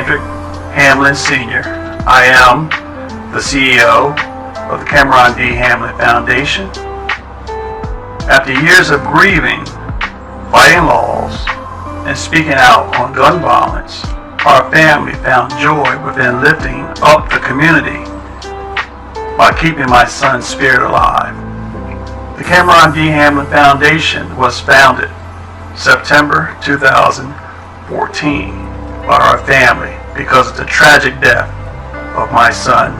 Vandrick Hamlin Sr. I am the CEO of the Cameron D. Hamlin Foundation. After years of grieving, fighting laws, and speaking out on gun violence, our family found joy within lifting up the community by keeping my son's spirit alive. The Cameron D. Hamlin Foundation was founded September 2014 by our family because of the tragic death of my son,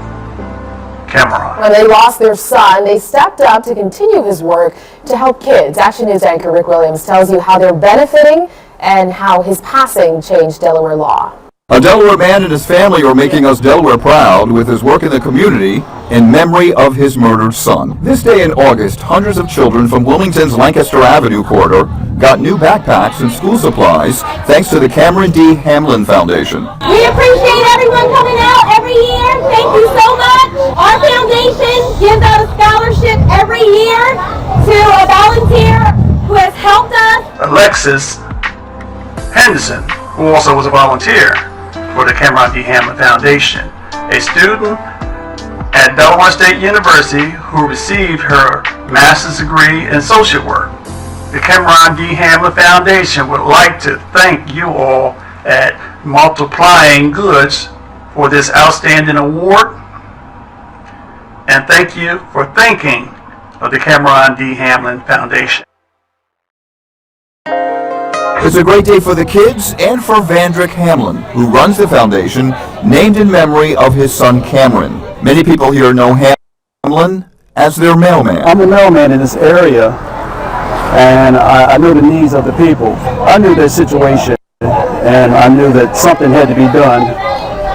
Cameron. When they lost their son, they stepped up to continue his work to help kids. Action News anchor Rick Williams tells you how they're benefiting and how his passing changed Delaware law. A Delaware man and his family are making us Delaware proud with his work in the community in memory of his murdered son. This day in August, hundreds of children from Wilmington's Lancaster Avenue corridor got new backpacks and school supplies thanks to the Cameron D. Hamlin Foundation. We appreciate everyone coming out every year. Thank you so much. Our foundation gives out a scholarship every year to a volunteer who has helped us. Alexis Henderson, who also was a volunteer for the Cameron D. Hamlin Foundation, a student at Delaware State University who received her master's degree in social work. The Cameron D. Hamlin Foundation would like to thank you all at Multiplying Goods for this outstanding award, and thank you for thinking of the Cameron D. Hamlin Foundation. It's a great day for the kids and for Vandrick Hamlin, who runs the foundation named in memory of his son Cameron. Many people here know Hamlin as their mailman. I'm the mailman in this area, and I know the needs of the people. I knew their situation, and I knew that something had to be done,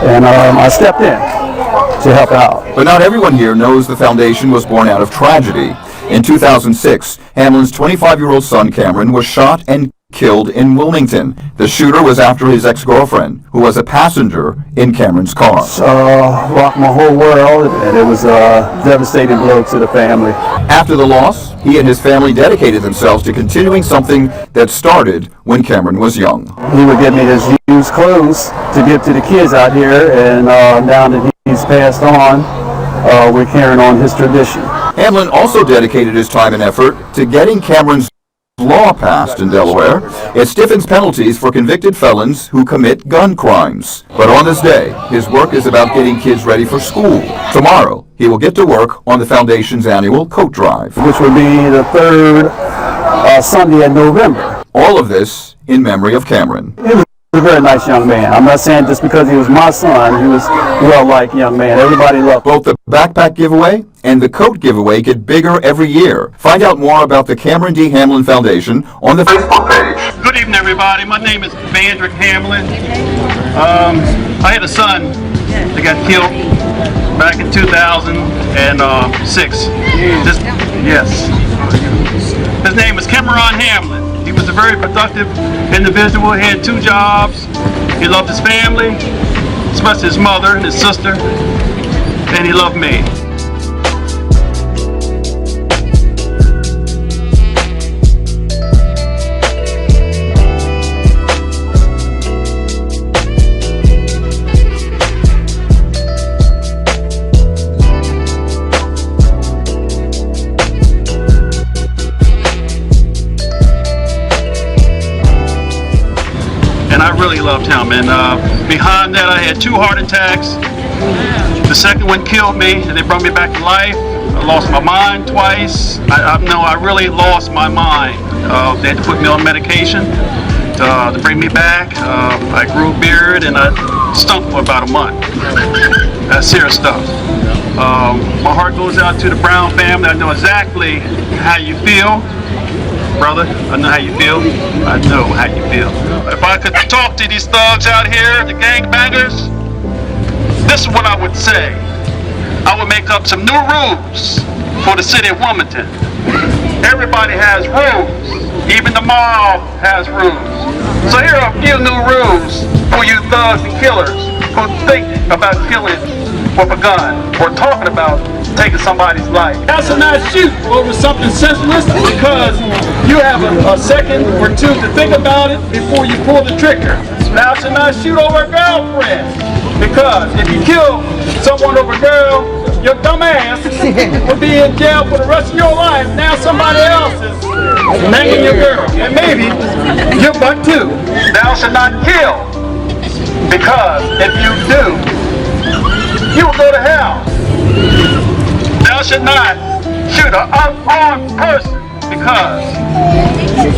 and I stepped in to help out. But not everyone here knows the foundation was born out of tragedy. In 2006, Hamlin's 25-year-old son Cameron was shot and killed in Wilmington. The shooter was after his ex-girlfriend, who was a passenger in Cameron's car. Rocked my whole world, and it was a devastating blow to the family. After the loss, he and his family dedicated themselves to continuing something that started when Cameron was young. He would give me his used clothes to give to the kids out here, and now that he's passed on, we're carrying on his tradition. Hamlin also dedicated his time and effort to getting Cameron's law passed in Delaware. It stiffens penalties for convicted felons who commit gun crimes. But on this day, his work is about getting kids ready for school. Tomorrow, he will get to work on the foundation's annual coat drive, which would be the third Sunday in November. All of this in memory of Cameron. He was a very nice young man. I'm not saying just because he was my son, he was a well-liked young man. Everybody loved him. Both the backpack giveaway and the coat giveaway get bigger every year. Find out more about the Cameron D. Hamlin Foundation on the Facebook page. Good evening, everybody. My name is Vandrick Hamlin. I had a son that got killed back in 2006. Yes. His name is Cameron Hamlin. He was a very productive individual. He had 2 jobs. He loved his family, especially his mother and his sister, and he loved me. And I really loved him. And behind that, I had 2 heart attacks. The second one killed me, and they brought me back to life. I lost my mind twice. I really lost my mind. They had to put me on medication to bring me back. I grew a beard, and I stunk for about a month. That's serious stuff. My heart goes out to the Brown family. I know exactly how you feel. Brother, I know how you feel. I know how you feel. If I could talk to these thugs out here, the gangbangers, this is what I would say. I would make up some new rules for the city of Wilmington. Everybody has rules. Even the mob has rules. So here are a few new rules for you thugs and killers who think about killing with a gun or talking about taking somebody's life. That's a not shoot over something senseless because you have a second or two to think about it before you pull the trigger. Thou shalt not shoot over a girlfriend, because if you kill someone over a girl, your dumb ass will be in jail for the rest of your life. Now somebody else is banging your girl, and maybe your butt too. Thou shalt not kill, because if you do, you will go to hell. Thou shalt not shoot an unarmed person, because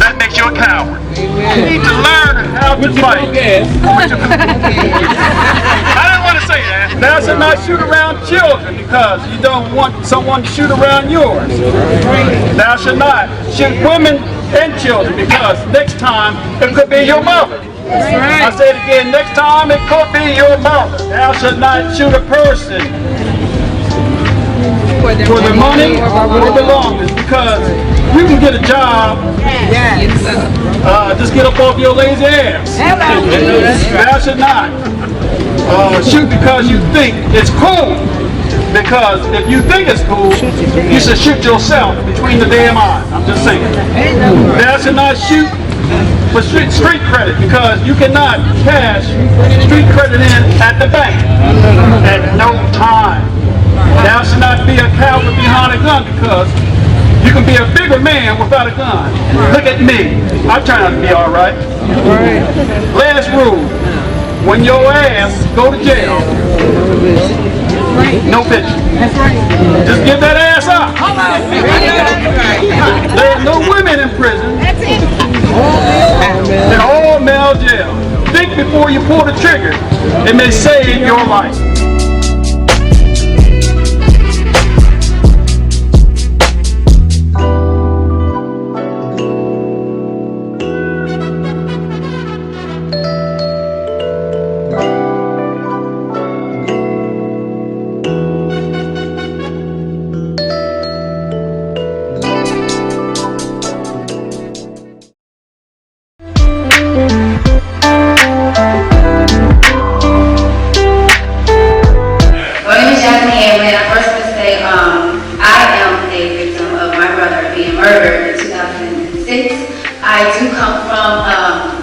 that makes you a coward. You need to learn how to fight. I didn't want to say that. Thou shalt not shoot around children, because you don't want someone to shoot around yours. Thou shalt not shoot women and children, because next time it could be your mother. I say it again, next time it could be your mother. Thou shalt not shoot a person for the money or belongings, because you can get a job, just get up off your lazy ass. Thou shalt not shoot because you think it's cool, because if you think it's cool, you should shoot yourself between the damn eyes. I'm just saying. Thou shalt not shoot for street credit, because you cannot cash street credit in at the bank at no time. Thou shalt not be a coward behind a gun, because you can be a bigger man without a gun. Look at me. I'm trying to be all right. Last rule. When your ass go to jail, no bitch. Just give that ass up. There's no women in prison. In all male jail. Think before you pull the trigger. It may save your life. I do come from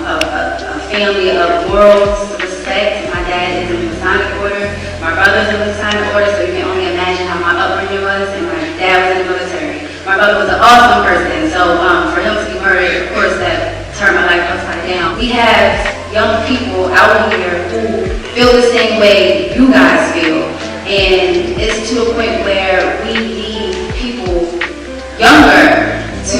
a family of morals, respect. My dad is in the Masonic order. My brother's in the Masonic order, so you can only imagine how my upbringing was. And my dad was in the military. My brother was an awesome person, so for him to be murdered, of course, that turned my life upside down. We have young people out here who feel the same way you guys feel, and it's to a point where we need people younger to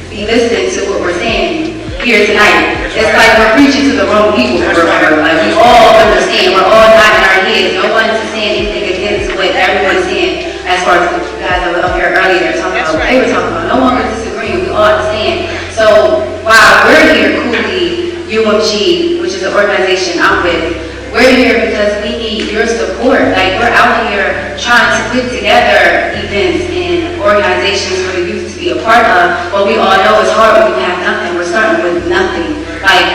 be listening to what we're saying here tonight. It's like we're preaching to the wrong people. Like we all understand, we're all nodding our heads. No one's saying anything against what everyone's saying. As far as the guys that were up here earlier talking about what they were talking about, no one was disagreeing. We all understand. So while we're here, Cooley UMG, which is an organization I'm with, we're here because we need your support. Like we're out here trying to put together events and organizations for the youth to be a part of, but we all know it's hard when you have nothing. We're starting with nothing. Like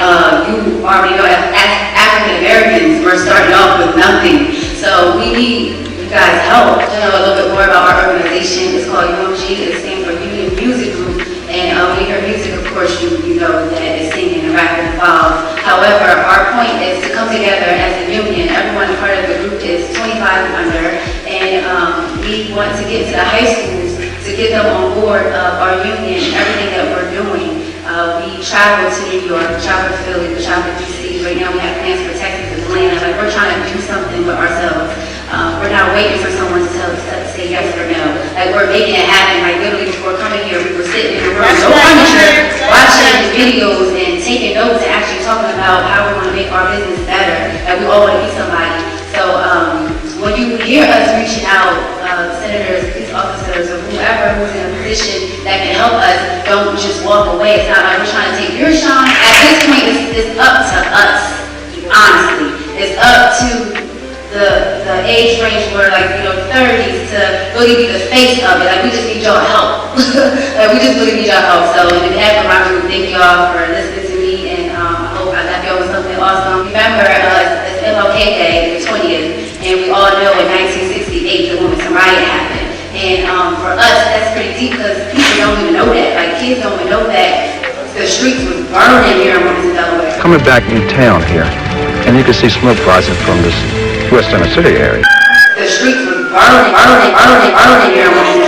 you already know, as African Americans, we're starting off with nothing. So we need you guys' help. To know a little bit more about our organization, it's called UMG. It stands for Union Music Group. And when you hear music, of course, you know that it's singing and rapping involved. However, our point is to come together as a union. Everyone part of the group is 25 and under, and we want to get to the high schools to get them on board of our union, everything that we're doing. We travel to New York, we travel to Philly, we travel to DC. Right now we have plans for Texas and Atlanta. Like we're trying to do something with ourselves. We're not waiting for someone to tell us to say yes or no. Like we're making it happen. Like literally before coming here, we were sitting in the room, no furniture, watching videos and taking notes and actually talking about how we're going to make our business better. Like we all want to be somebody. So when you hear us reaching out, senators, police officers, or whoever who's in a position that can help us, don't just walk away. It's not like we're trying to take your shine. At this point, it's up to us. Honestly, it's up to the age range where 30s to really be the face of it. Like we just need y'all help. Like we just really need y'all help. So in behalf of my group, thank y'all for listening to me, and I hope I left y'all with something awesome. Remember, it's MLK Day, the 20th, and we all know in 1968 the Wilmington riot happened. And for us, that's pretty deep because people don't even know that. Like kids don't even know that the streets was burning here in Wilmington, Delaware. Coming back in town here, And you could see smoke rising from this West Center City area. The streets were burning here.